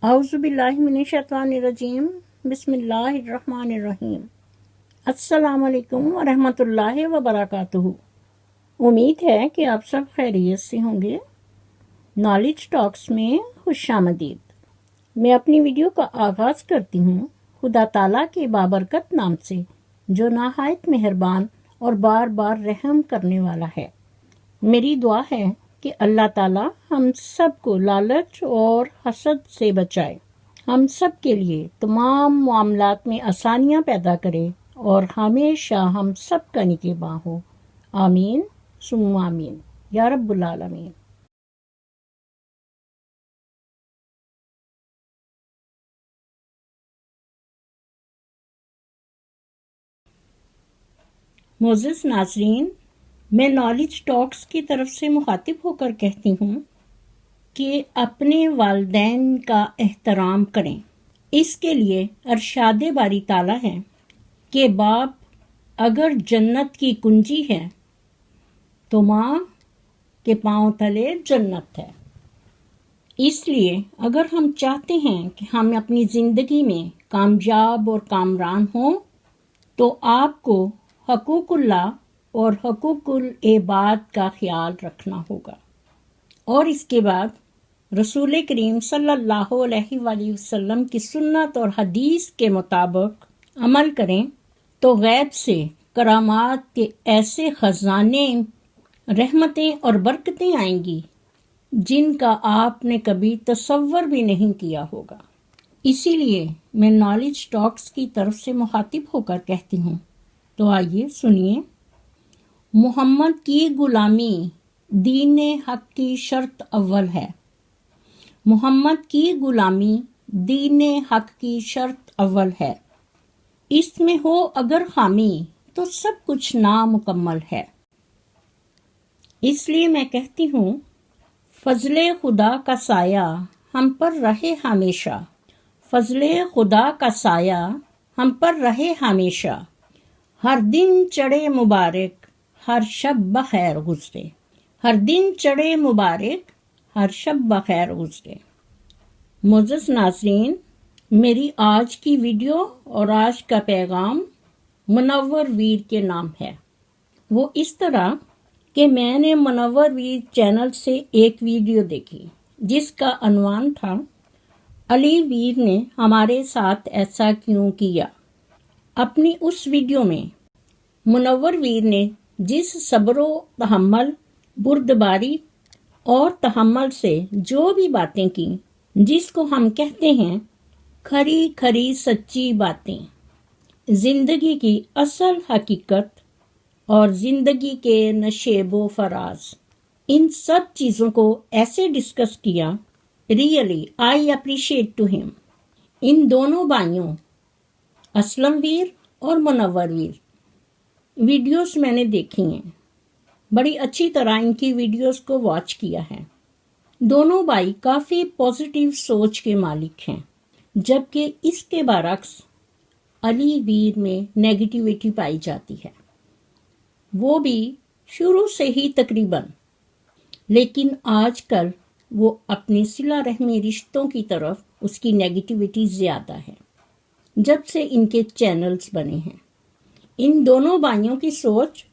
اعوذ باللہ من الشیطان الرجیم بسم اللہ الرحمن الرحیم السلام علیکم ورحمۃ اللہ وبرکاتہ۔ امید ہے کہ آپ سب خیریت سے ہوں گے۔ نالج ٹاکس میں خوش آمدید۔ میں اپنی ویڈیو کا آغاز کرتی ہوں خدا تعالیٰ کے بابرکت نام سے جو نہایت مہربان اور بار بار رحم کرنے والا ہے۔ میری دعا ہے کہ اللہ تعالیٰ ہم سب کو لالچ اور حسد سے بچائے، ہم سب کے لیے تمام معاملات میں آسانیاں پیدا کرے اور ہمیشہ ہم سب کا نگہباں ہو۔ آمین ثم آمین یا رب العالمین۔ معزز ناظرین، میں نالج ٹاکس کی طرف سے مخاطب ہو کر کہتی ہوں کہ اپنے والدین کا احترام کریں۔ اس کے لیے ارشاد باری تعالیٰ ہے کہ باپ اگر جنت کی کنجی ہے تو ماں کے پاؤں تلے جنت ہے۔ اس لیے اگر ہم چاہتے ہیں کہ ہم اپنی زندگی میں کامیاب اور کامران ہوں تو آپ کو حقوق اللہ اور حقوق العباد کا خیال رکھنا ہوگا، اور اس کے بعد رسول کریم صلی اللہ علیہ وآلہ وسلم کی سنت اور حدیث کے مطابق عمل کریں تو غیب سے کرامات کے ایسے خزانے، رحمتیں اور برکتیں آئیں گی جن کا آپ نے کبھی تصور بھی نہیں کیا ہوگا۔ اسی لیے میں نالج ٹاکس کی طرف سے مخاطب ہو کر کہتی ہوں، تو آئیے سنیے۔ محمد کی غلامی دین حق کی شرط اول ہے۔ محمد کی غلامی دین حق کی شرط اول ہے۔ اس میں ہو اگر خامی تو سب کچھ نامکمل ہے۔ اس لیے میں کہتی ہوں، فضل خدا کا سایہ ہم پر رہے ہمیشہ، فضل خدا کا سایہ ہم پر رہے ہمیشہ، ہر دن چڑھے مبارک ہر شب بخیر گزرے، ہر دن چڑھے مبارک ہر شب بخیر گزرے۔ معزز ناظرین، میری آج کی ویڈیو اور آج کا پیغام منور ویر کے نام ہے۔ وہ اس طرح کہ میں نے منور ویر چینل سے ایک ویڈیو دیکھی جس کا عنوان تھا علی ویر نے ہمارے ساتھ ایسا کیوں کیا۔ اپنی اس ویڈیو میں منور ویر نے جس صبر و تحمل، بردباری اور تحمل سے جو بھی باتیں کی، جس کو ہم کہتے ہیں کھری کھری سچی باتیں، زندگی کی اصل حقیقت اور زندگی کے نشیب و فراز، ان سب چیزوں کو ایسے ڈسکس کیا، ریئلی آئی اپریشیٹ ٹو ہم۔ ان دونوں بھائیوں اسلم ویر اور منور ویر ویڈیوز میں نے دیکھی ہیں، بڑی اچھی طرح ان کی ویڈیوز کو واچ کیا ہے۔ دونوں بھائی کافی پازیٹیو سوچ کے مالک ہیں، جبکہ اس کے برعکس علی ویر میں نیگیٹیوٹی پائی جاتی ہے۔ وہ بھی شروع سے ہی تقریباً، لیکن آج کل وہ اپنی صلہ رحمی رشتوں کی طرف اس کی نیگیٹیوٹی زیادہ ہے جب سے ان کے چینلز بنے ہیں۔ ان دونوں بھائیوں کی سوچ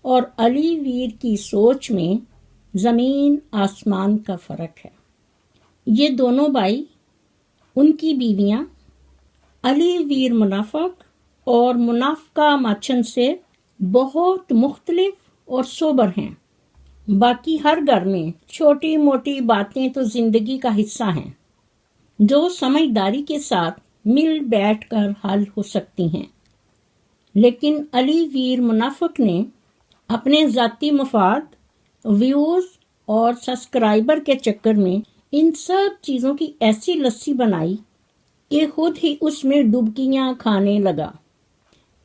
اور علی ویر کی سوچ میں زمین آسمان کا فرق ہے۔ یہ دونوں بھائی، ان کی بیویاں، علی ویر منافق اور منافقہ ماچن سے بہت مختلف اور سوبر ہیں۔ باقی ہر گھر میں چھوٹی موٹی باتیں تو زندگی کا حصہ ہیں جو سمجھداری کے ساتھ مل بیٹھ کر حل ہو سکتی ہیں، لیکن علی ویر منافق نے اپنے ذاتی مفاد، ویوز اور سبسکرائبر کے چکر میں ان سب چیزوں کی ایسی لسی بنائی کہ خود ہی اس میں ڈبکیاں کھانے لگا۔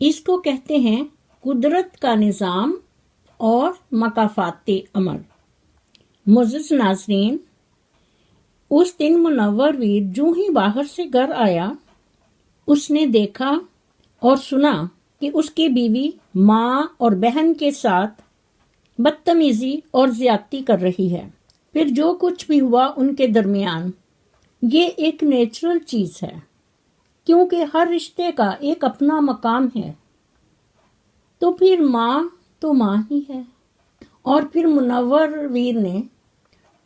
اس کو کہتے ہیں قدرت کا نظام اور مکافات عمل۔ معزز ناظرین، اس دن منور ویر جو ہی باہر سے گھر آیا، اس نے دیکھا اور سنا کہ اس کی بیوی ماں اور بہن کے ساتھ بدتمیزی اور زیادتی کر رہی ہے۔ پھر جو کچھ بھی ہوا ان کے درمیان، یہ ایک نیچرل چیز ہے، کیونکہ ہر رشتے کا ایک اپنا مقام ہے۔ تو پھر ماں تو ماں ہی ہے۔ اور پھر منور ویر نے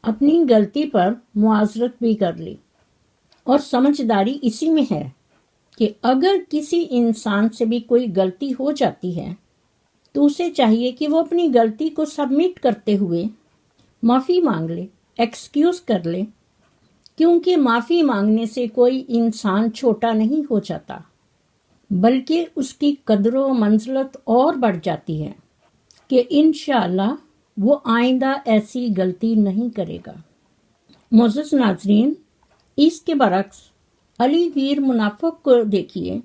اپنی غلطی پر معذرت بھی کر لی، اور سمجھداری اسی میں ہے کہ اگر کسی انسان سے بھی کوئی غلطی ہو جاتی ہے تو اسے چاہیے کہ وہ اپنی غلطی کو سبمٹ کرتے ہوئے معافی مانگ لے، ایکسکیوز کر لے، کیونکہ معافی مانگنے سے کوئی انسان چھوٹا نہیں ہو جاتا، بلکہ اس کی قدر و منزلت اور بڑھ جاتی ہے کہ انشاءاللہ وہ آئندہ ایسی غلطی نہیں کرے گا۔ معزز ناظرین، اس کے برعکس علی ویر منافق کو دیکھیے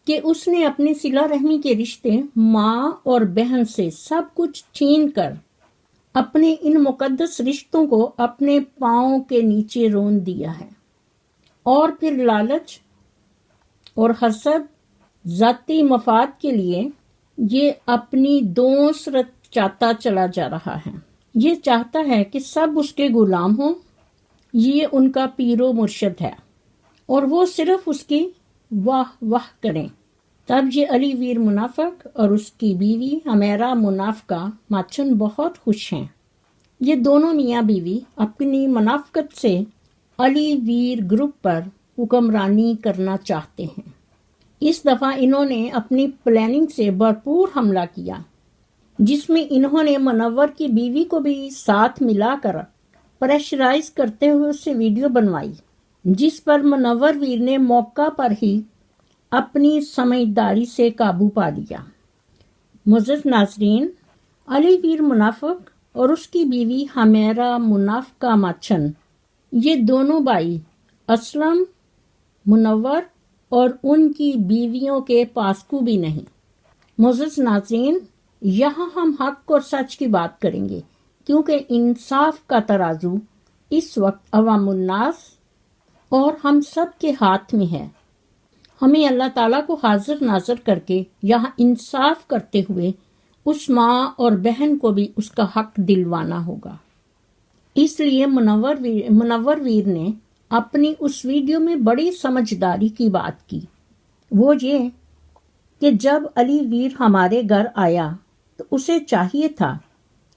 کہ اس نے اپنے صلہ رحمی کے رشتے ماں اور بہن سے سب کچھ چھین کر اپنے ان مقدس رشتوں کو اپنے پاؤں کے نیچے رون دیا ہے، اور پھر لالچ اور حسد، ذاتی مفاد کے لیے یہ اپنی دوسرت چاہتا چلا جا رہا ہے۔ یہ چاہتا ہے کہ سب اس کے غلام ہوں، یہ ان کا پیر و مرشد ہے، اور وہ صرف اس کی واہ واہ کریں۔ تب یہ علی ویر منافق اور اس کی بیوی حمیرہ منافقہ ماچن بہت خوش ہیں۔ یہ دونوں میاں بیوی اپنی منافقت سے علی ویر گروپ پر حکمرانی کرنا چاہتے ہیں۔ اس دفعہ انہوں نے اپنی پلاننگ سے بھرپور حملہ کیا، جس میں انہوں نے منور کی بیوی کو بھی ساتھ ملا کر پریشرائز کرتے ہوئے اس سے ویڈیو بنوائی، جس پر منور ویر نے موقع پر ہی اپنی سمجھداری سے قابو پا لیا۔ معزز ناظرین، علی ویر منافق اور اس کی بیوی حمیرہ منافقہ ماچن، یہ دونوں بھائی اسلم، منور اور ان کی بیویوں کے پاسکو بھی نہیں۔ معزز ناظرین، یہاں ہم حق اور سچ کی بات کریں گے، کیونکہ انصاف کا ترازو اس وقت عوام الناس اور ہم سب کے ہاتھ میں ہے۔ ہمیں اللہ تعالیٰ کو حاضر ناظر کر کے یہاں انصاف کرتے ہوئے اس ماں اور بہن کو بھی اس کا حق دلوانا ہوگا۔ اس لیے منور ویر نے اپنی اس ویڈیو میں بڑی سمجھداری کی بات کی۔ وہ یہ کہ جب علی ویر ہمارے گھر آیا تو اسے چاہیے تھا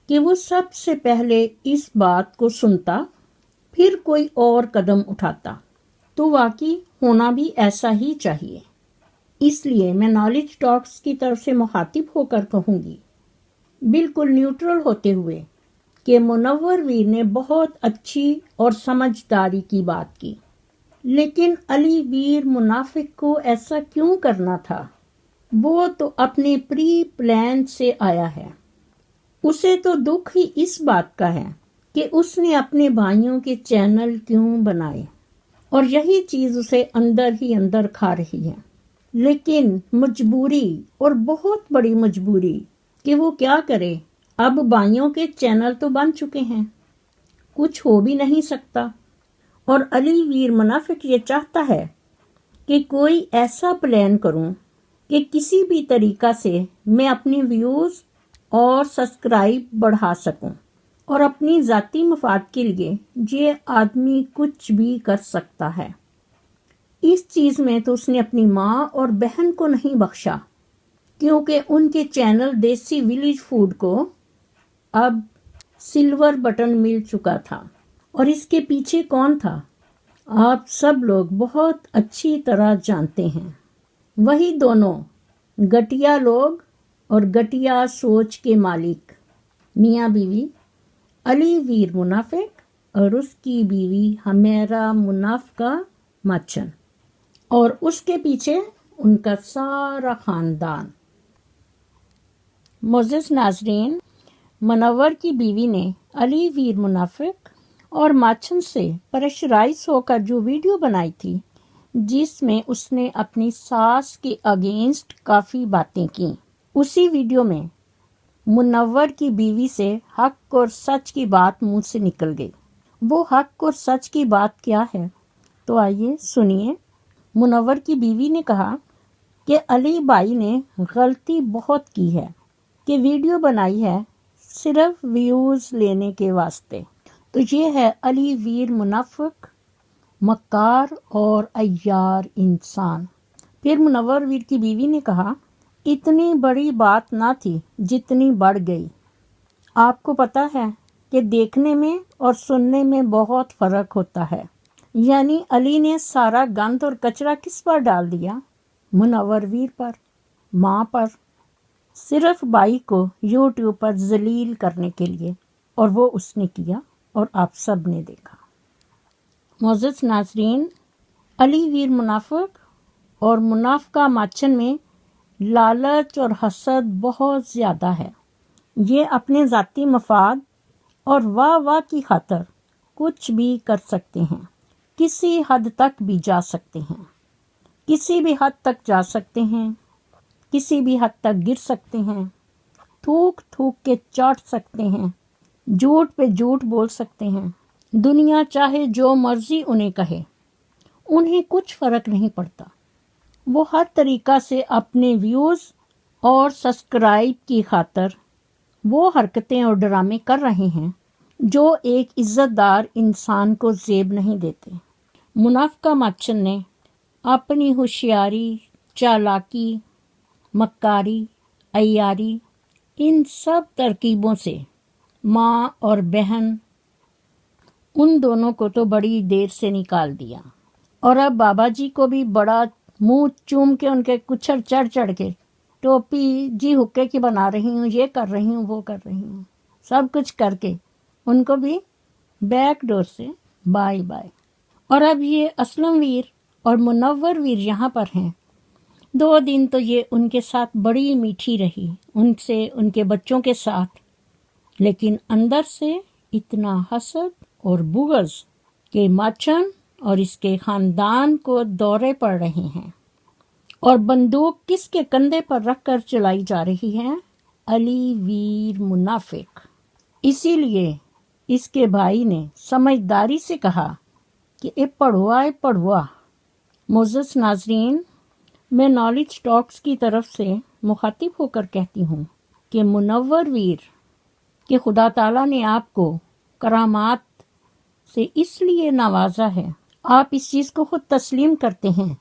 کہ وہ سب سے پہلے اس بات کو سنتا، پھر کوئی اور قدم اٹھاتا۔ تو واقعی ہونا بھی ایسا ہی چاہیے۔ اس لیے میں نالج ٹاکس کی طرف سے مخاطب ہو کر کہوں گی، بالکل نیوٹرل ہوتے ہوئے، کہ منور ویر نے بہت اچھی اور سمجھداری کی بات کی، لیکن علی ویر منافق کو ایسا کیوں کرنا تھا؟ وہ تو اپنے پری پلان سے آیا ہے۔ اسے تو دکھ ہی اس بات کا ہے کہ اس نے اپنے بھائیوں کے چینل کیوں بنائے، اور یہی چیز اسے اندر ہی اندر کھا رہی ہے۔ لیکن مجبوری، اور بہت بڑی مجبوری، کہ وہ کیا کرے، اب بھائیوں کے چینل تو بن چکے ہیں، کچھ ہو بھی نہیں سکتا۔ اور علی ویر منافق یہ چاہتا ہے کہ کوئی ایسا پلان کروں کہ کسی بھی طریقہ سے میں اپنی ویوز اور سبسکرائب بڑھا سکوں، اور اپنی ذاتی مفاد کے لیے یہ آدمی کچھ بھی کر سکتا ہے۔ اس چیز میں تو اس نے اپنی ماں اور بہن کو نہیں بخشا، کیونکہ ان کے چینل دیسی ولیج فوڈ کو اب سلور بٹن مل چکا تھا۔ اور اس کے پیچھے کون تھا، آپ سب لوگ بہت اچھی طرح جانتے ہیں۔ وہی دونوں گٹیا لوگ اور گٹیا سوچ کے مالک، میاں بیوی علی ویر منافق اور اس کی بیوی حمیرہ منافقہ ماچن، اور اس کے پیچھے ان کا سارا خاندان۔ معزز ناظرین، منور کی بیوی نے علی ویر منافق اور ماچن سے پریشرائز ہو کر جو ویڈیو بنائی تھی، جس میں اس نے اپنی ساس کے اگینسٹ کافی باتیں کی، اسی ویڈیو میں منور کی بیوی سے حق اور سچ کی بات منہ سے نکل گئی۔ وہ حق اور سچ کی بات کیا ہے؟ تو آئیے سنیے۔ منور کی بیوی نے کہا کہ علی بھائی نے غلطی بہت کی ہے کہ ویڈیو بنائی ہے صرف ویوز لینے کے واسطے۔ تو یہ ہے علی ویر منافق مکار اور عیار انسان۔ پھر منور ویر کی بیوی نے کہا، اتنی بڑی بات نہ تھی جتنی بڑھ گئی۔ آپ کو پتہ ہے کہ دیکھنے میں اور سننے میں بہت فرق ہوتا ہے۔ یعنی علی نے سارا گند اور کچرا کس پر ڈال دیا؟ منور ویر پر، ماں پر، صرف بائی کو یوٹیوب پر ذلیل کرنے کے لیے، اور وہ اس نے کیا اور آپ سب نے دیکھا۔ معزز ناظرین، علی ویر منافق اور منافقہ ماچن میں لالچ اور حسد بہت زیادہ ہے۔ یہ اپنے ذاتی مفاد اور واہ واہ کی خاطر کچھ بھی کر سکتے ہیں، کسی حد تک بھی جا سکتے ہیں، کسی بھی حد تک جا سکتے ہیں، کسی بھی حد تک گر سکتے ہیں، تھوک تھوک کے چاٹ سکتے ہیں، جھوٹ پہ جھوٹ بول سکتے ہیں۔ دنیا چاہے جو مرضی انہیں کہے، انہیں کچھ فرق نہیں پڑتا۔ وہ ہر طریقہ سے اپنے ویوز اور سبسکرائب کی خاطر وہ حرکتیں اور ڈرامے کر رہے ہیں جو ایک عزت دار انسان کو زیب نہیں دیتے۔ منافقہ ماچن نے اپنی ہوشیاری، چالاکی، مکاری، عیاری، ان سب ترکیبوں سے ماں اور بہن ان دونوں کو تو بڑی دیر سے نکال دیا، اور اب بابا جی کو بھی بڑا منہ چوم کے ان کے کچھڑ چڑھ چڑھ کے ٹوپی جی حکے کی بنا رہی ہوں، یہ کر رہی ہوں، وہ کر رہی ہوں، سب کچھ کر کے ان کو بھی بیک ڈور سے بائے بائے۔ اور اب یہ اسلم ویر اور منور ویر یہاں پر ہیں۔ 2 دن تو یہ ان کے ساتھ بڑی میٹھی رہی، ان سے، ان کے بچوں کے ساتھ، لیکن اندر سے اتنا حسد اور بغض کہ ماچن اور اس کے خاندان کو دورے پڑ رہے ہیں۔ اور بندوق کس کے کندھے پر رکھ کر چلائی جا رہی ہے؟ علی ویر منافق۔ اسی لیے اس کے بھائی نے سمجھداری سے کہا کہ اے پڑھوا۔ معزز ناظرین، میں نالج ٹاکس کی طرف سے مخاطب ہو کر کہتی ہوں کہ منور ویر کہ خدا تعالیٰ نے آپ کو کرامات سے اس لیے نوازا ہے، آپ اس چیز کو خود تسلیم کرتے ہیں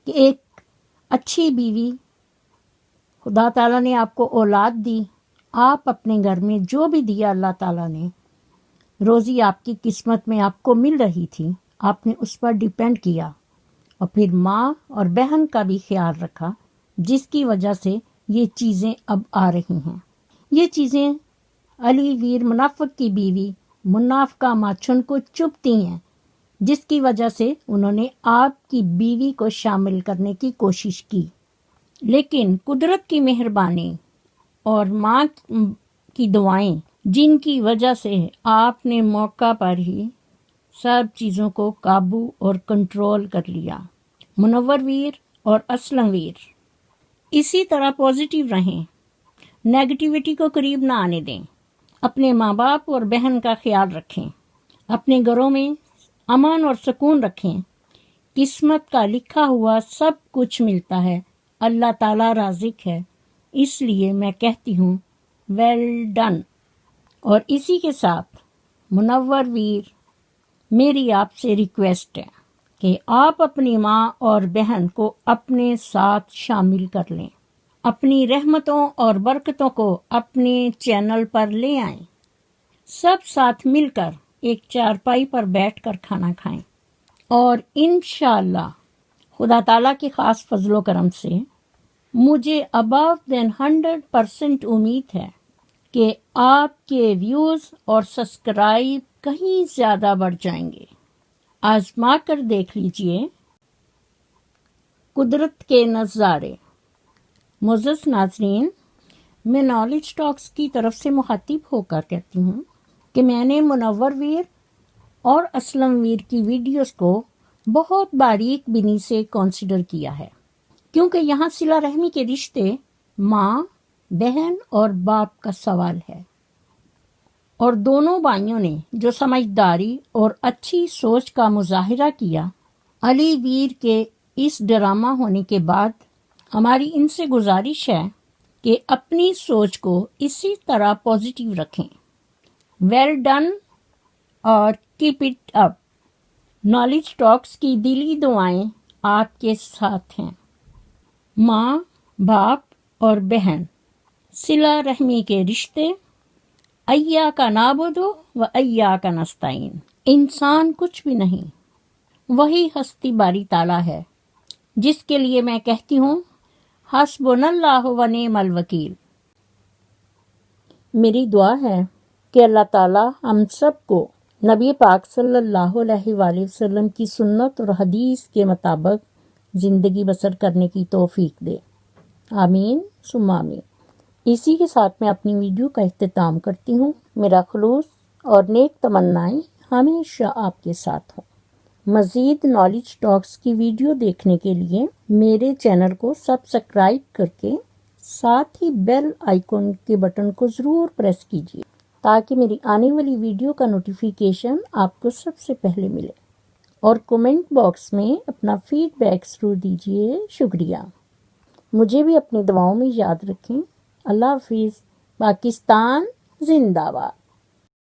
کہ ایک اچھی بیوی، خدا تعالیٰ نے آپ کو اولاد دی، آپ اپنے گھر میں جو بھی دیا اللہ تعالیٰ نے، روزی آپ کی قسمت میں آپ کو مل رہی تھی، آپ نے اس پر ڈیپینڈ کیا، اور پھر ماں اور بہن کا بھی خیال رکھا، جس کی وجہ سے یہ چیزیں اب آ رہی ہیں۔ یہ چیزیں علی ویر منافق کی بیوی منافقہ ماچن کو چبھتی ہیں، جس کی وجہ سے انہوں نے آپ کی بیوی کو شامل کرنے کی کوشش کی، لیکن قدرت کی مہربانی اور ماں کی دعائیں، جن کی وجہ سے آپ نے موقع پر ہی سب چیزوں کو قابو اور کنٹرول کر لیا۔ منور ویر اور اسلم ویر اسی طرح پازیٹیو رہیں، نیگیٹیوٹی کو قریب نہ آنے دیں، اپنے ماں باپ اور بہن کا خیال رکھیں، اپنے گھروں میں امن اور سکون رکھیں۔ قسمت کا لکھا ہوا سب کچھ ملتا ہے، اللہ تعالیٰ رازق ہے، اس لیے میں کہتی ہوں ویل ڈن۔ اور اسی کے ساتھ منور ویر، میری آپ سے ریکویسٹ ہے کہ آپ اپنی ماں اور بہن کو اپنے ساتھ شامل کر لیں، اپنی رحمتوں اور برکتوں کو اپنے چینل پر لے آئیں، سب ساتھ مل کر ایک چارپائی پر بیٹھ کر کھانا کھائیں، اور انشاءاللہ خدا تعالیٰ کی خاص فضل و کرم سے مجھے above 100% امید ہے کہ آپ کے ویوز اور سبسکرائب کہیں زیادہ بڑھ جائیں گے۔ آزما کر دیکھ لیجئے قدرت کے نظارے۔ معزز ناظرین، میں نالج ٹاکس کی طرف سے مخاطب ہو کر کہتی ہوں کہ میں نے منور ویر اور اسلم ویر کی ویڈیوز کو بہت باریک بینی سے کنسیڈر کیا ہے، کیونکہ یہاں صلہ رحمی کے رشتے ماں، بہن اور باپ کا سوال ہے، اور دونوں بھائیوں نے جو سمجھداری اور اچھی سوچ کا مظاہرہ کیا، علی ویر کے اس ڈرامہ ہونے کے بعد ہماری ان سے گزارش ہے کہ اپنی سوچ کو اسی طرح پازیٹیو رکھیں۔ ویل ڈن اور کیپ اٹ اپ۔ نالج ٹاکس کی دلی دعائیں آپ کے ساتھ ہیں۔ ماں، باپ اور بہن، صلہ رحمی کے رشتے، ایاک نعبد و ایاک نستعین۔ انسان کچھ بھی نہیں، وہی ہستی باری تعالیٰ ہے جس کے لیے میں کہتی ہوں حسبنا اللہ و نعم الوکیل۔ میری دعا ہے کہ اللہ تعالیٰ ہم سب کو نبی پاک صلی اللہ علیہ وآلہ وسلم کی سنت اور حدیث کے مطابق زندگی بسر کرنے کی توفیق دے، آمین ثم آمین۔ اسی کے ساتھ میں اپنی ویڈیو کا اختتام کرتی ہوں۔ میرا خلوص اور نیک تمنائیں ہمیشہ آپ کے ساتھ ہوں۔ مزید نالج ٹاکس کی ویڈیو دیکھنے کے لیے میرے چینل کو سبسکرائب کر کے ساتھ ہی بیل آئیکن کے بٹن کو ضرور پریس کیجیے تاکہ میری آنے والی ویڈیو کا نوٹیفیکیشن آپ کو سب سے پہلے ملے، اور کومنٹ باکس میں اپنا فیڈ بیک ضرور دیجیے۔ شکریہ۔ مجھے بھی اپنی دعاؤں میں یاد رکھیں۔ اللہ حافظ۔ پاکستان زندہ باد۔